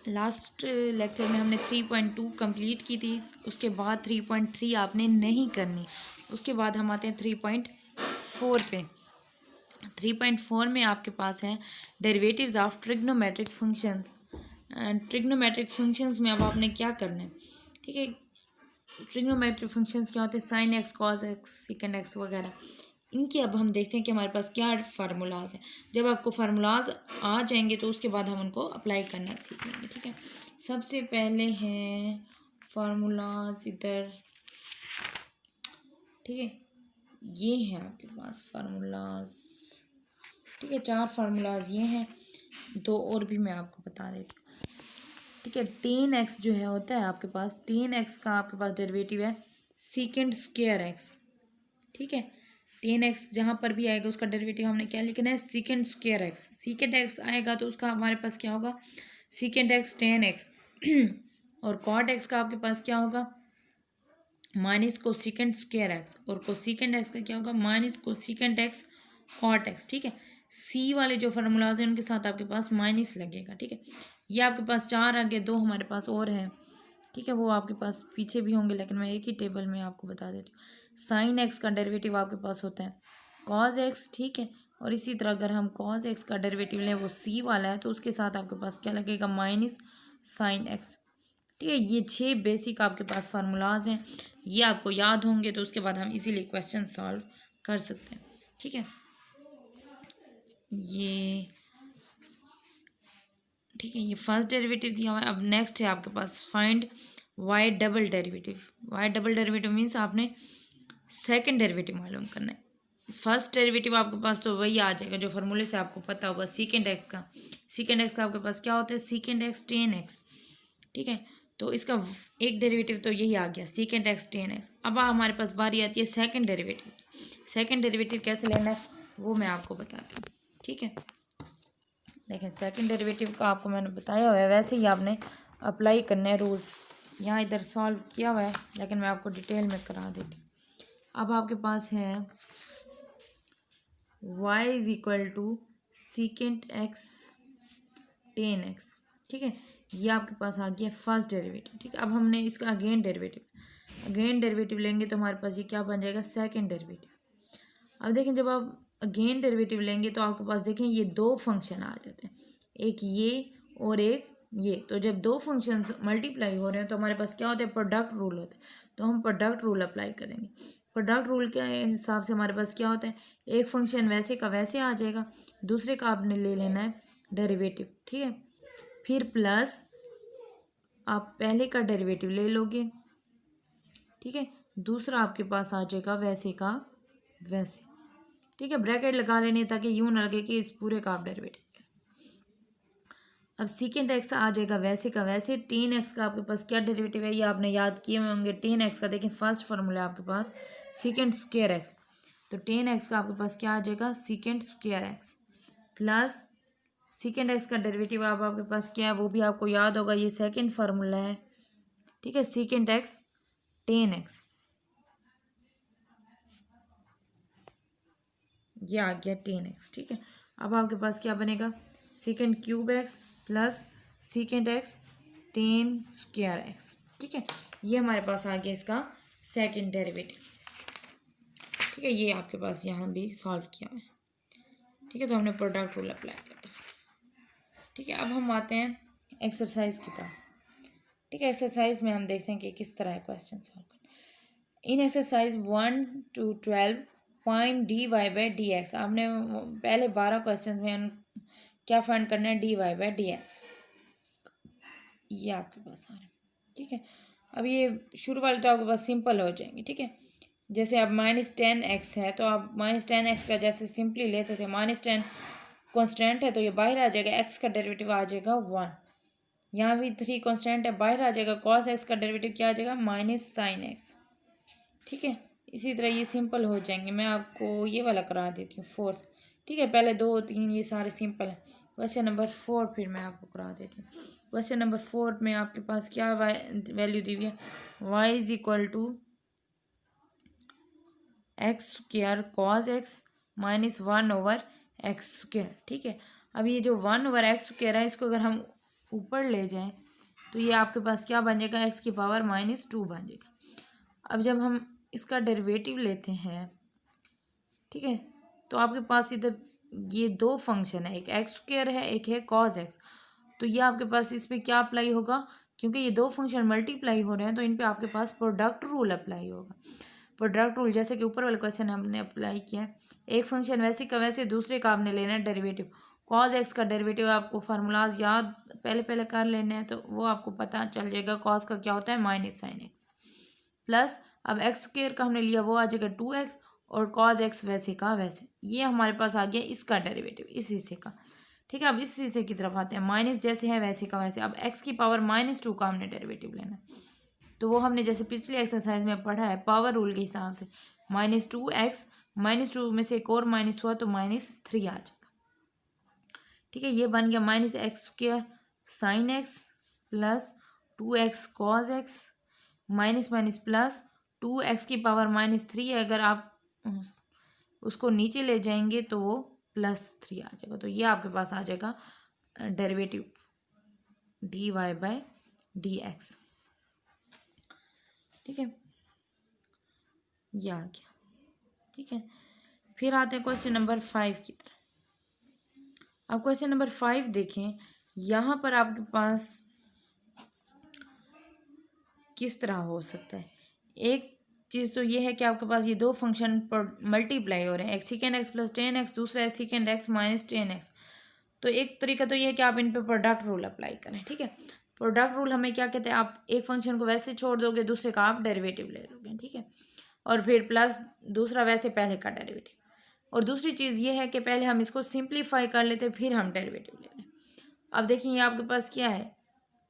Last lecture में हमने 3.2 complete की थी, उसके बाद 3.3 आपने नहीं करनी। उसके बाद हम आते हैं 3.4 पे। 3.4 में आपके पास है derivatives of trigonometric functions. Trigonometric functions में अब आपने क्या करना है, ठीक है। ट्रिग्नोमेट्रिक फंक्शंस क्या होते हैं, sine x, cos x, second x वगैरह। इनके अब हम देखते हैं कि हमारे पास क्या फार्मूलाज हैं। जब आपको फार्मूलाज आ जाएंगे तो उसके बाद हम उनको अप्लाई करना सीख लेंगे, ठीक है। सबसे पहले हैं फार्मूलाज इधर, ठीक है। ये है आपके पास फार्मूलाज, ठीक है। 4 फार्मूलाज ये हैं, 2 और भी मैं आपको बता देती हूँ, ठीक है। 10x जो है होता है आपके पास, 10x का आपके पास डेरिवेटिव है सीकेंड स्क्वायर एक्स, ठीक है। 10x जहाँ पर भी आएगा उसका डेरिवेटिव हमने क्या लिखना है, सीकेंड स्क्वायर एक्स। सीकेंड एक्स आएगा तो उसका हमारे पास क्या होगा, सीकेंड एक्स 10x और कॉट एक्स का आपके पास क्या होगा, माइनस को सीकेंड स्क्वायर एक्स, और को सीकेंड एक्स का क्या होगा, माइनस को सीकेंड एक्स कॉट एक्स, ठीक है। सी वाले जो फार्मूलाज हैं उनके साथ आपके पास माइनस लगेगा, ठीक है। ये आपके पास 4 आगे, 2 हमारे पास और हैं, ठीक है। वो आपके पास पीछे भी होंगे लेकिन मैं एक ही टेबल में आपको बता देती हूँ। साइन एक्स का डेरिवेटिव आपके पास होता है कॉज एक्स, ठीक है। और इसी तरह अगर हम कॉज एक्स का डेरिवेटिव लें, वो सी वाला है, तो उसके साथ आपके पास क्या लगेगा, माइनस साइन एक्स, ठीक है। ये 6 बेसिक आपके पास फार्मूलाज हैं, ये आपको याद होंगे तो उसके बाद हम इजीली क्वेश्चन सॉल्व कर सकते हैं, ठीक है। ये ठीक है, ये फर्स्ट डेरिवेटिव दिया हुआ है। अब नेक्स्ट है आपके पास find Y double derivative. Y double derivative means आपने सेकंड डेरिवेटिव मालूम करना है। फर्स्ट डेरिवेटिव आपके पास तो वही आ जाएगा जो फार्मूले से आपको पता होगा, सीकेंड एक्स का। सीकेंड एक्स का आपके पास क्या होता है, सीकेंड एक्स 10x, ठीक है। तो इसका एक डेरिवेटिव तो यही आ गया, सीकेंड एक्स 10x। अब हमारे पास बारी आती है सेकंड डेरिवेटिव। सेकंड डेरिवेटिव कैसे लेना है वो मैं आपको बताती हूँ, ठीक है। देखें, सेकंड डेरिवेटिव का आपको मैंने बताया हुआ है, वैसे ही आपने अप्लाई करने हैं रूल्स। यहाँ इधर सॉल्व किया हुआ है लेकिन मैं आपको डिटेल में करा देती हूँ। अब आपके पास है y is equal to secant x 10x, ठीक है। ये आपके पास आ गया फर्स्ट डेरिवेटिव, ठीक है। अब हमने इसका अगेन डेरिवेटिव लेंगे तो हमारे पास ये क्या बन जाएगा, सेकंड डेरिवेटिव। अब देखें, जब आप अगेन डेरिवेटिव लेंगे तो आपके पास देखें ये 2 फंक्शन आ जाते हैं, एक ये और एक ये। तो जब 2 फंक्शंस मल्टीप्लाई हो रहे हैं तो हमारे पास क्या होता है, प्रोडक्ट रूल होता है। तो हम प्रोडक्ट रूल अप्लाई करेंगे। प्रोडक्ट रूल के हिसाब से हमारे पास क्या होता है, एक फंक्शन वैसे का वैसे आ जाएगा, दूसरे का आपने ले लेना है डेरिवेटिव, ठीक है। फिर प्लस आप पहले का डेरिवेटिव ले लोगे, ठीक है। दूसरा आपके पास आ जाएगा वैसे का वैसे, ठीक है। ब्रैकेट लगा लेने ताकि यूं ना लगे कि इस पूरे का आप डेरिवेटिव। अब सीकेंड एक्स आ जाएगा वैसे का वैसे। 10x का आपके पास क्या डेरिवेटिव है, ये आपने याद किए हुए होंगे। 10x का देखें फर्स्ट फार्मूला आपके पास सीकेंड स्क्वायर एक्स, तो 10x का आपके पास क्या आ जाएगा, secant square x plus सीकेंड x का डेरिवेटिव अब आपके पास क्या है वो भी आपको याद होगा, ये सेकेंड फार्मूला है, ठीक है। सीकेंड एक्स 10x, ये आ गया 10x, ठीक है। अब आपके पास क्या बनेगा, सीकेंड cube x plus सीकेंड x 10 square x, ठीक है। ये हमारे पास आ गया इसका सेकेंड डेरिवेटिव, ठीक है। ये आपके पास यहाँ भी सॉल्व किया है, ठीक है। तो हमने प्रोडक्ट रूल अप्लाई किया था, ठीक है। अब हम आते हैं एक्सरसाइज की तरफ, ठीक है। एक्सरसाइज में हम देखते हैं कि किस तरह क्वेश्चन सॉल्व करना। In exercise 1 to 12 find D Y by D X. आपने पहले 12 क्वेश्चन में क्या फाइंड करना है, D Y by D X. ये आपके पास आ रहा है, ठीक है। अब ये शुरू वाले तो आपके पास सिंपल हो जाएंगे, ठीक है। जैसे अब -10x है तो आप -10x का जैसे सिंपली लेते थे, -10 कॉन्स्टेंट है तो ये बाहर आ जाएगा, x का डेरिवेटिव आ जाएगा 1। यहाँ भी 3 कॉन्स्टेंट है, बाहर आ जाएगा, cos x का डेरिवेटिव क्या आ जाएगा, -sin x, ठीक है। इसी तरह ये सिंपल हो जाएंगे। मैं आपको ये वाला करा देती हूँ फोर्थ, ठीक है। पहले 2 3 ये सारे सिंपल है। क्वेश्चन नंबर 4 फिर मैं आपको करा देती हूँ। क्वेश्चन नंबर 4 में आपके पास क्या वैल्यू दी हुई है, y is equal to x square cos x -1/x square, ठीक है। अब ये जो 1/x स्क्वायर है इसको अगर हम ऊपर ले जाएं तो ये आपके पास क्या बन जाएगा, एक्स की पावर -2 बन जाएगा। अब जब हम इसका डेरिवेटिव लेते हैं, ठीक है, तो आपके पास इधर ये दो फंक्शन है, एक एक्स स्क्वायर है, एक है कॉस एक्स। तो ये आपके पास इस पर क्या अप्लाई होगा, क्योंकि ये दो फंक्शन मल्टीप्लाई हो रहे हैं तो इन पे आपके पास प्रोडक्ट रूल अप्लाई होगा। प्रोडक्ट रूल जैसे कि ऊपर वाले क्वेश्चन हमने अप्लाई किया है, एक फंक्शन वैसे का वैसे दूसरे का आपने लेना है डेरिवेटिव। कॉस एक्स का डेरिवेटिव आपको फार्मूलाज याद पहले पहले कर लेने हैं तो वो आपको पता चल जाएगा। कॉस का क्या होता है, -sin x प्लस अब एक्स स्क्वेयर का हमने लिया वो आ जाएगा 2x, और कॉस एक्स वैसे का वैसे। ये हमारे पास आ गया इसका डेरिवेटिव इस हिस्से का। ठीक है, अब इस हिस्से की तरफ आते हैं, माइनस जैसे है वैसे का वैसे। अब एक्स की पावर -2 का हमने डेरिवेटिव लेना है, तो वो हमने जैसे पिछली एक्सरसाइज में पढ़ा है पावर रूल के हिसाब से, -2x, -2 में से एक और माइनस हुआ तो -3 आ जाएगा। ठीक है, ये बन गया -x² sin x plus 2x cos x minus minus plus 2x की पावर -3 है। अगर आप उसको नीचे ले जाएंगे तो वो +3 आ जाएगा। तो ये आपके पास आ जाएगा डेरिवेटिव dy/dx। ठीक है, ये आ गया। ठीक है, फिर आते हैं क्वेश्चन नंबर 5 की तरफ। अब क्वेश्चन नंबर 5 देखें, यहाँ पर आपके पास किस तरह हो सकता है। एक चीज़ तो ये है कि आपके पास ये दो फंक्शन पर मल्टीप्लाई हो रहे हैं, एक सेकेंड एक्स प्लस 10x, दूसरा है सेकेंड एक्स माइनस 10x। तो एक तरीका तो ये है कि आप इन पे प्रोडक्ट रूल अप्लाई करें। ठीक है, प्रोडक्ट रूल हमें क्या कहते हैं, आप एक फंक्शन को वैसे छोड़ दोगे, दूसरे का आप डेरिवेटिव ले लोगे। ठीक है, और फिर प्लस दूसरा वैसे पहले का डेरिवेटिव। और दूसरी चीज़ ये है कि पहले हम इसको सिंप्लीफाई कर लेते फिर हम डेरिवेटिव ले लें। अब देखिए ये आपके पास क्या है,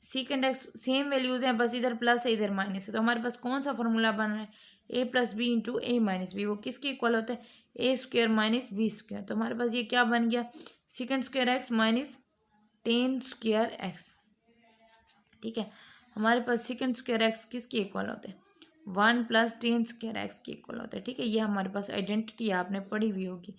सीकेंड एक्स सेम वैल्यूज़ हैं, बस इधर प्लस है इधर माइनस है। तो हमारे पास कौन सा फॉर्मूला बन रहा है, a + b × a - b। वो किसके इक्वल होता है, a² - b²। तो हमारे पास ये क्या बन गया, sec² x minus tan² x। ठीक है, हमारे पास sec² x किसके इक्वल होते हैं, 1 + tan² x के इक्वल होते हैं। ठीक है, ये हमारे पास आइडेंटिटी आपने पढ़ी हुई होगी,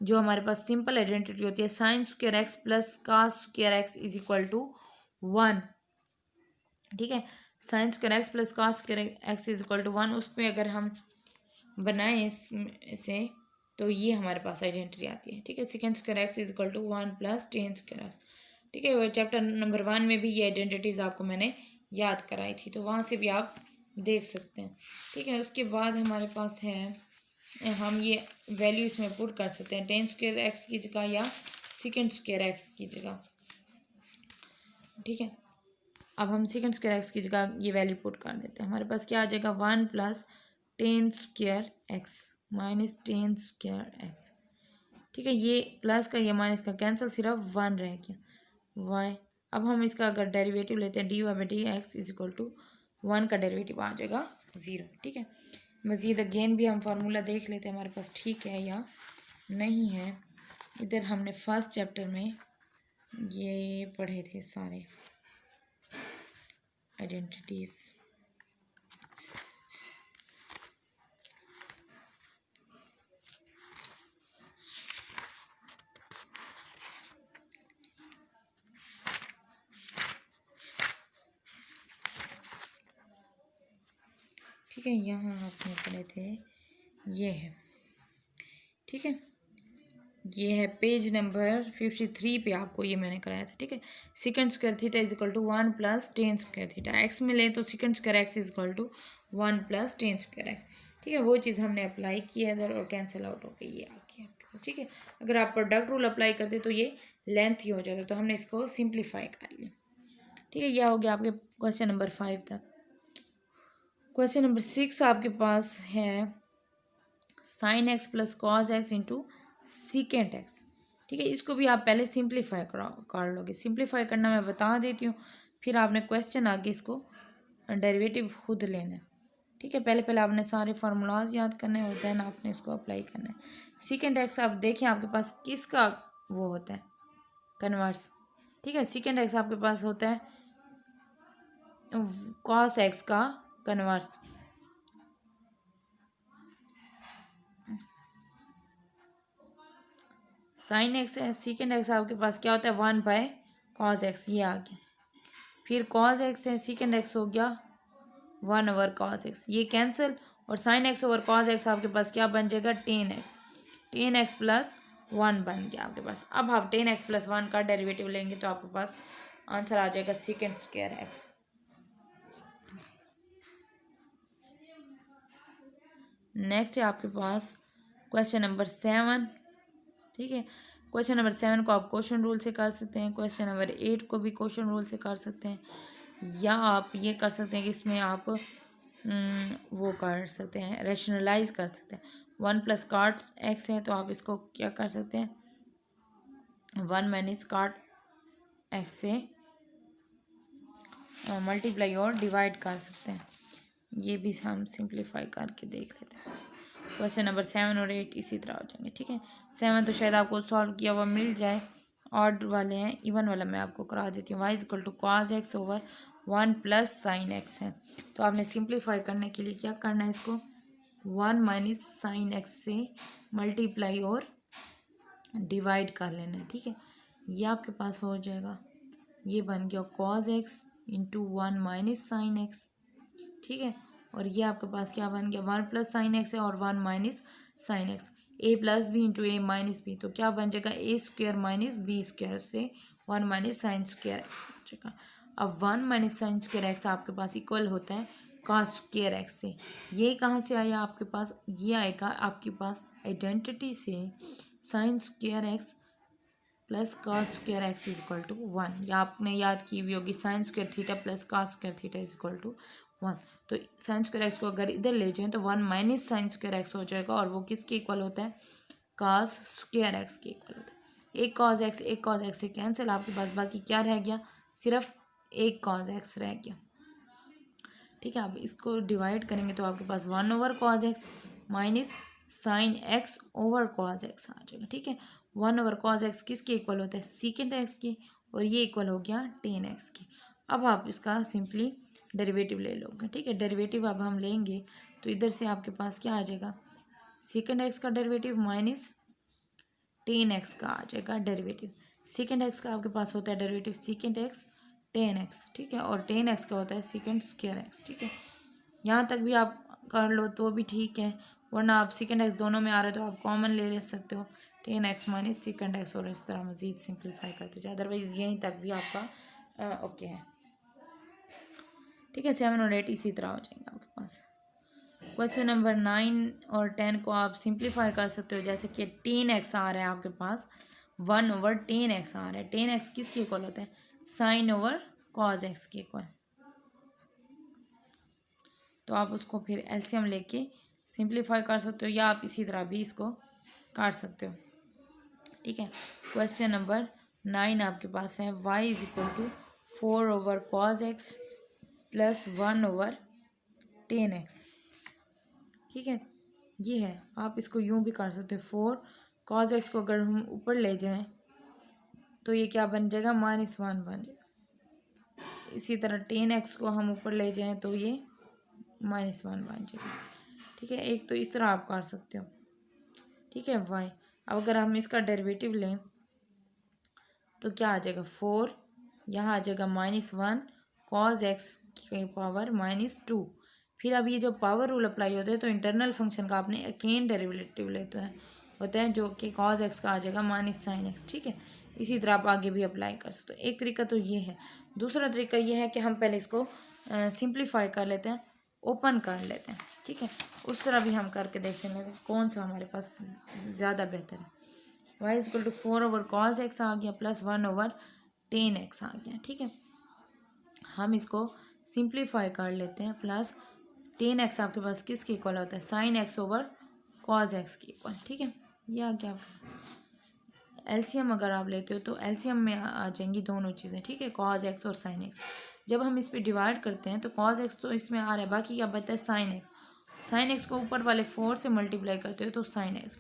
जो हमारे पास सिंपल आइडेंटिटी होती है, sin² x + cos² x = 1। ठीक है, sin² x + cos² x = 1। उस पर अगर हम बनाएं इसे तो ये हमारे पास आइडेंटिटी आती है। ठीक है, sec² x = 1 + tan² x। ठीक है, वो चैप्टर नंबर 1 में भी ये आइडेंटिटीज़ आपको मैंने याद कराई थी, तो वहाँ से भी आप देख सकते हैं। ठीक है, उसके बाद हमारे पास है, हम ये वैल्यू इसमें पुट कर सकते हैं, tan² x की जगह या sec² x की जगह। ठीक है, अब हम sec² x की जगह ये वैल्यू पुट कर देते हैं। हमारे पास क्या आ जाएगा, 1 + tan² x minus tan² x। ठीक है, ये प्लस का ये माइनस का कैंसिल, सिर्फ 1 रह गया y। अब हम इसका अगर डेरिवेटिव लेते हैं dy/dx = 1 का डेरिवेटिव आ जाएगा 0। ठीक है, मज़ीद अगेन भी हम फार्मूला देख लेते हैं हमारे पास ठीक है या नहीं है। इधर हमने फर्स्ट चैप्टर में ये पढ़े थे सारे आइडेंटिटीज़। ठीक है, यहाँ आपने पढ़े थे, ये है। ठीक है, ये है पेज नंबर 53 पे आपको ये मैंने कराया था। ठीक है, sec² θ = 1 + tan² θ। एक्स में ले तो sec² x = 1 + tan² x। ठीक है, वो चीज़ हमने अप्लाई की है इधर और कैंसिल आउट हो गई, ये आ गया आपके पास। ठीक है, अगर आप प्रोडक्ट रूल अप्लाई करते तो ये लेंथ ही हो जाता, तो हमने इसको सिंप्लीफाई कर लिया। ठीक है, यह हो गया आपके क्वेश्चन नंबर 5 तक। क्वेश्चन नंबर 6 आपके पास है sin x + cos x × secant x। ठीक है, इसको भी आप पहले सिंप्लीफाई कर लोगे। सिंप्लीफाई करना मैं बता देती हूँ, फिर आपने क्वेश्चन आगे इसको डेरिवेटिव खुद लेना है। ठीक है, पहले पहले आपने सारे फार्मूलाज याद करने हैं और देन आपने इसको अप्लाई करना है। secant x आप देखें आपके पास किसका वो होता है, कन्वर्स। ठीक है, secant x आपके पास होता है cos x का कन्वर्स। sin x है, secant x आपके पास क्या होता है, 1/cos x। ये आ गया। फिर कॉज एक्स है, सीकेंड एक्स हो गया 1/cos x, ये कैंसिल, और sine x over cos x आपके पास क्या बन जाएगा, टेन एक्स प्लस 1 बन गया आपके पास। अब आप टेन एक्स प्लस 1 का डेरिवेटिव लेंगे तो आपके पास आंसर आ जाएगा सीकेंड स्क्वायर एक्स। नेक्स्ट है आपके पास क्वेश्चन नंबर 7, ठीक है। क्वेश्चन नंबर 7 को आप क्वेश्चन रूल से कर सकते हैं, क्वेश्चन नंबर 8 को भी क्वेश्चन रूल से कर सकते हैं, या आप ये कर सकते हैं कि इसमें आप वो कर सकते हैं, रैशनलाइज कर सकते हैं। 1 + cot x है तो आप इसको क्या कर सकते हैं, 1 - cot x से मल्टीप्लाई और डिवाइड कर सकते हैं। ये भी हम सिंप्लीफाई करके देख लेते हैं। क्वेश्चन नंबर 7 और 8 इसी तरह हो जाएंगे, ठीक है। 7 तो शायद आपको सॉल्व किया हुआ मिल जाए, ऑड वाले हैं, इवन वाला मैं आपको करा देती हूँ। y = cos x over 1 + sin x है, तो आपने सिंप्लीफाई करने के लिए क्या करना है, इसको 1 - sin x से मल्टीप्लाई और डिवाइड कर लेना है, ठीक है। ये आपके पास हो जाएगा, ये बन गया cos x × 1 - sin x, ठीक है। और ये आपके पास क्या बन गया, 1 + sin x है और 1 - sin x, a + b × a - b, तो क्या बन जाएगा, a² - b² से 1 - sin² x बन जाएगा। अब 1 - sin² x आपके पास इक्वल होता है cos² x से। ये कहाँ से आया आपके पास, ये आएगा आपके पास आइडेंटिटी से, sin² x plus cos² x = 1, या आपने याद की हुई होगी sin² theta plus cos² theta = 1। तो sin² x को अगर इधर ले जाएं तो 1 - sin² x हो जाएगा, और वो किसके इक्वल होता है, cos² x के इक्वल होता है। एक cos x से कैंसिल, आपके पास बाकी क्या रह गया, सिर्फ एक cos x रह गया, ठीक है। आप इसको डिवाइड करेंगे तो आपके पास 1/cos x minus sin x over cos x आ जाएगा, ठीक है। 1/cos x किसके इक्वल होता है, सीकेंड x के, और ये इक्वल हो गया tan x के। अब आप इसका सिंपली डेरिवेटिव ले लोगे, ठीक है। डेरिवेटिव अब हम लेंगे तो इधर से आपके पास क्या आ जाएगा, सीकेंड x का डेरिवेटिव माइनस tan x का आ जाएगा डेरिवेटिव। सीकेंड x का आपके पास होता है डेरिवेटिव सीकेंड x tan x, ठीक है, और tan x का होता है सीकेंड स्क्वायर x, ठीक है। यहाँ तक भी आप कर लो तो भी ठीक है, वरना आप सीकेंड x दोनों में आ रहे हो तो आप कॉमन ले सकते हो, tan x माइनस सीकेंड x, और इस तरह मजीद सिंप्लीफाई करते जाए, अदरवाइज यहीं तक भी आपका ओके है, ठीक है। 7 और 8 इसी तरह हो जाएंगे आपके पास। क्वेश्चन नंबर 9 और 10 को आप सिंप्लीफाई कर सकते हो, जैसे कि tan x आ रहा है आपके पास, 1/tan x आ रहा है। tan x किसके इक्वल होता है, sin ओवर cos x के इक्वल, तो आप उसको फिर एलसीएम लेके सिंप्लीफाई कर सकते हो, या आप इसी तरह भी इसको काट सकते हो, ठीक है। क्वेश्चन नंबर 9 आपके पास है, y = 4/cos x plus 1/tan x, ठीक है। ये है, आप इसको यूं भी कर सकते हो, 4 cos x को अगर हम ऊपर ले जाएं तो ये क्या बन जाएगा, -1 बन जाएगा। इसी तरह tan x को हम ऊपर ले जाएं तो ये -1 बन जाएगा, ठीक है। एक तो इस तरह आप कर सकते हो, ठीक है। y अब अगर हम इसका डेरिवेटिव लें तो क्या आ जाएगा, 4 यहाँ आ जाएगा -1 cos x की पावर -2। फिर अब ये जब पावर रूल अप्लाई होते हैं तो इंटरनल फंक्शन का आपने अगेन डेरिवेटिव लेते हैं, होता है जो कि cos x का आ जाएगा -sin x, ठीक है। इसी तरह आप आगे भी अप्लाई कर सकते हो। एक तरीका तो ये है, दूसरा तरीका ये है कि हम पहले इसको सिंप्लीफाई कर लेते हैं, ओपन कर लेते हैं, ठीक है। उस तरह भी हम करके देख लेंगे कौन सा हमारे पास ज़्यादा बेहतर है। y = 4/cos x आ गया प्लस 1/tan x आ गया, ठीक है। हम इसको सिंप्लीफाई कर लेते हैं, प्लस tan x आपके पास किसके इक्वल होता है, sin x over cos x के इक्वल, ठीक है। ये आ गया एलसीएम, अगर आप लेते हो तो एलसीएम में आ जाएंगी दोनों चीज़ें, ठीक है, cos x और sin x। जब हम इस पर डिवाइड करते हैं तो cos x तो इसमें आ रहा है, बाकी क्या बचता है sin x को ऊपर वाले 4 से मल्टीप्लाई करते हो तो sin x,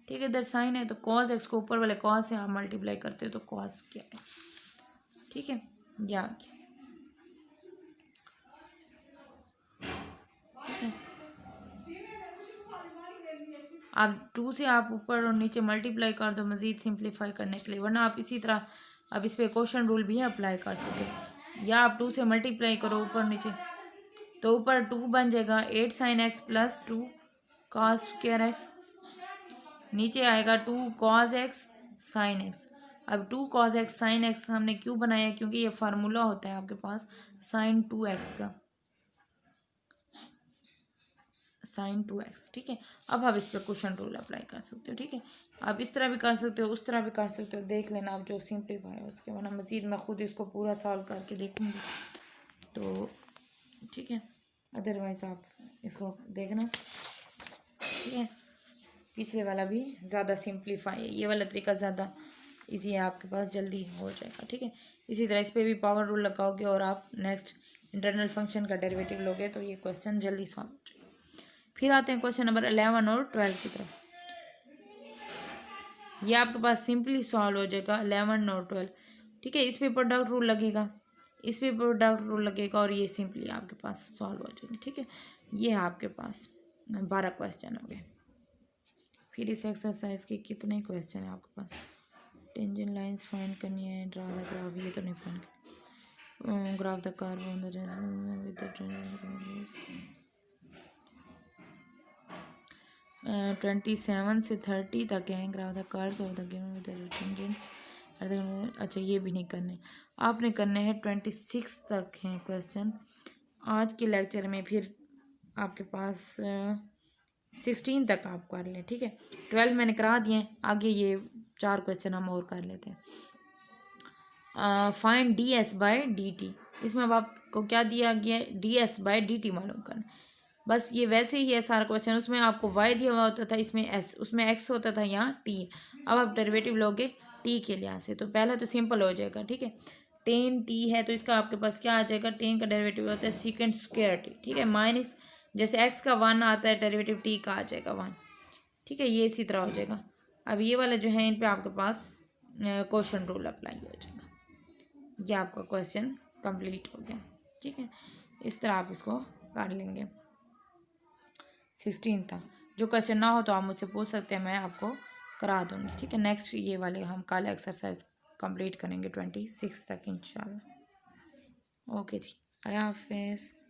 ठीक है। इधर साइन है तो cos x को ऊपर वाले cos से आप मल्टीप्लाई करते हो तो cos x, ठीक है। ये आ गया, ठीक है। आप 2 से आप ऊपर और नीचे मल्टीप्लाई कर दो मज़ीद सिंप्लीफाई करने के लिए, वरना आप इसी तरह अब इस पर क्वेश्चन रूल भी अप्लाई कर सकते हो। या आप 2 से मल्टीप्लाई करो ऊपर नीचे, तो ऊपर 2 बन जाएगा 8 sine x plus 2 cos square x, नीचे आएगा 2 कॉस एक्स साइन एक्स। अब 2 कॉस एक्स साइन एक्स हमने क्यों बनाया, क्योंकि ये फार्मूला होता है आपके पास साइन 2x का, साइन 2x। ठीक है, अब आप इस पर क्वेश्चन रूल अप्लाई कर सकते हो। ठीक है, आप इस तरह भी कर सकते हो, उस तरह भी कर सकते हो, देख लेना आप जो सिंप्लीफाई है उसके, वरना मज़ीद मैं खुद इसको पूरा सॉल्व करके देखूँगी तो ठीक है, अदरवाइज़ आप इसको देखना। ठीक है, पिछले वाला भी ज़्यादा सिंप्लीफाई है, ये वाला तरीका ज़्यादा इजी है, आपके पास जल्दी हो जाएगा। ठीक है, इसी तरह इस पर भी पावर रूल लगाओगे और आप नेक्स्ट इंटरनल फंक्शन का डेरिवेटिव लोगे तो ये क्वेश्चन जल्दी सॉल्व हो जाएगा। फिर आते हैं क्वेश्चन नंबर 11 और 12 की तरफ। ये आपके पास सिंपली सॉल्व हो जाएगा 11 और 12। ठीक है, इस पे प्रोडक्ट रूल लगेगा, इस पे प्रोडक्ट रूल लगेगा और ये सिंपली आपके पास सॉल्व हो जाएंगे। ठीक है, ये आपके पास 12 क्वेश्चन हो गए। फिर इस एक्सरसाइज के कितने क्वेश्चन है आपके पास, टेंजेंट लाइंस फाइंड करनी है, ड्रा द ग्राफ, ये तो नहीं फाइंड करनी, graph the curve on the with the 27 से 30 तक है, graph the curves of the given with the tangents. अच्छा ये भी नहीं करने, आपने करने हैं 26 तक हैं क्वेश्चन आज के लेक्चर में। फिर आपके पास 16 तक आप कर लें। ठीक है, 12 मैंने करा दिए हैं, आगे ये 4 क्वेश्चन हम और कर लेते हैं। Find D S by D T, इसमें अब आपको क्या दिया गया है, D S by D T मालूम करना। बस ये वैसे ही है सारा क्वेश्चन, उसमें आपको y दिया हुआ होता था, इसमें s, उसमें x होता था, यहाँ t। अब आप डेरिवेटिव लोगे t के लिहाज से, तो पहला तो सिंपल हो जाएगा। ठीक है, टेन t है तो इसका आपके पास क्या आ जाएगा, टेन का डेरिवेटिव होता है सीकेंड स्क्वायर t। ठीक है, माइनस जैसे x का 1 आता है, डेरिवेटिव t का आ जाएगा 1। ठीक है, ये इसी तरह हो जाएगा। अब ये वाला जो है इन पे आपके पास क्वेश्चन रूल अप्लाई हो जाएगा। ये आपका क्वेश्चन कंप्लीट हो गया। ठीक है, इस तरह आप इसको कर लेंगे 16 तक। जो क्वेश्चन ना हो तो आप मुझसे पूछ सकते हैं, मैं आपको करा दूँगी। ठीक है, नेक्स्ट ये वाले हम कल एक्सरसाइज कंप्लीट करेंगे 26 तक इंशाल्लाह। ओके जी, अल्लाह हाफिज़।